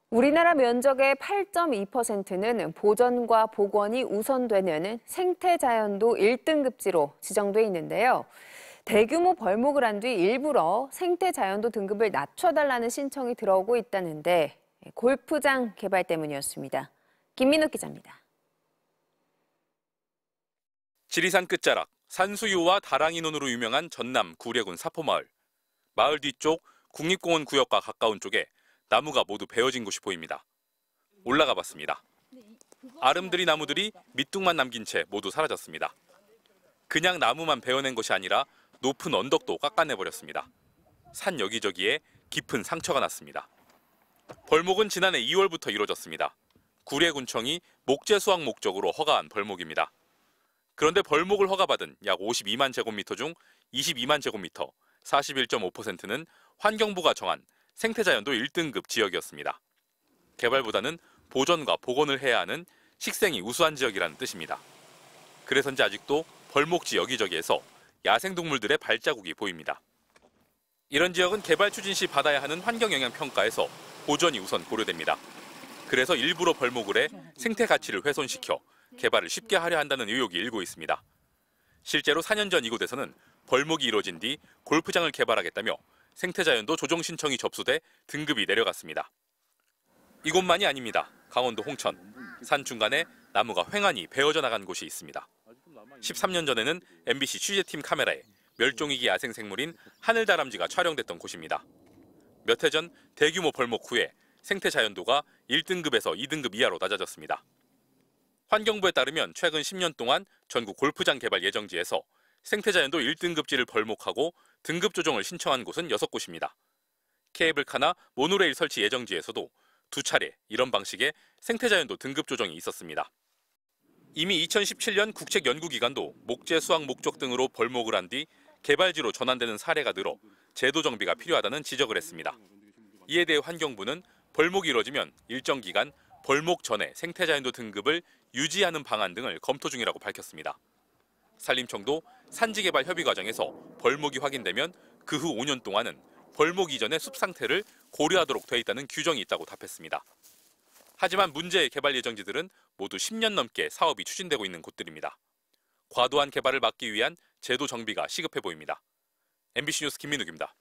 우리나라 면적의 8.2%는 보전과 복원이 우선되는 생태자연도 1등급지로 지정돼 있는데요. 대규모 벌목을 한 뒤 일부러 생태자연도 등급을 낮춰달라는 신청이 들어오고 있다는데 골프장 개발 때문이었습니다. 김민욱 기자입니다. 지리산 끝자락, 산수유와 다랑이 논으로 유명한 전남 구례군 사포마을. 마을 뒤쪽 국립공원 구역과 가까운 쪽에 나무가 모두 베어진 곳이 보입니다. 올라가 봤습니다. 아름드리 나무들이 밑둥만 남긴 채 모두 사라졌습니다. 그냥 나무만 베어낸 것이 아니라 높은 언덕도 깎아내버렸습니다. 산 여기저기에 깊은 상처가 났습니다. 벌목은 지난해 2월부터 이루어졌습니다. 구례군청이 목재 수확 목적으로 허가한 벌목입니다. 그런데 벌목을 허가받은 약 52만 제곱미터 중 22만 제곱미터, 41.5%는 환경부가 정한 생태자연도 1등급 지역이었습니다. 개발보다는 보전과 복원을 해야 하는 식생이 우수한 지역이라는 뜻입니다. 그래서인지 아직도 벌목지 여기저기에서 야생동물들의 발자국이 보입니다. 이런 지역은 개발 추진 시 받아야 하는 환경영향평가에서 보전이 우선 고려됩니다. 그래서 일부러 벌목을 해 생태 가치를 훼손시켜 개발을 쉽게 하려 한다는 의혹이 일고 있습니다. 실제로 4년 전 이곳에서는 벌목이 이루어진 뒤 골프장을 개발하겠다며 생태자연도 조정 신청이 접수돼 등급이 내려갔습니다. 이곳만이 아닙니다. 강원도 홍천, 산 중간에 나무가 횡하니 베어져 나간 곳이 있습니다. 13년 전에는 MBC 취재팀 카메라에 멸종위기 야생생물인 하늘다람쥐가 촬영됐던 곳입니다. 몇 해 전 대규모 벌목 후에 생태자연도가 1등급에서 2등급 이하로 낮아졌습니다. 환경부에 따르면 최근 10년 동안 전국 골프장 개발 예정지에서 생태자연도 1등급지를 벌목하고 등급 조정을 신청한 곳은 6곳입니다. 케이블카나 모노레일 설치 예정지에서도 2차례 이런 방식의 생태자연도 등급 조정이 있었습니다. 이미 2017년 국책연구기관도 목재 수확 목적 등으로 벌목을 한 뒤 개발지로 전환되는 사례가 늘어 제도 정비가 필요하다는 지적을 했습니다. 이에 대해 환경부는 벌목이 이뤄지면 일정 기간 벌목 전에 생태자연도 등급을 유지하는 방안 등을 검토 중이라고 밝혔습니다. 산림청도 산지개발 협의 과정에서 벌목이 확인되면 그 후 5년 동안은 벌목 이전의 숲 상태를 고려하도록 돼 있다는 규정이 있다고 답했습니다. 하지만 문제의 개발 예정지들은 모두 10년 넘게 사업이 추진되고 있는 곳들입니다. 과도한 개발을 막기 위한 제도 정비가 시급해 보입니다. MBC 뉴스 김민욱입니다.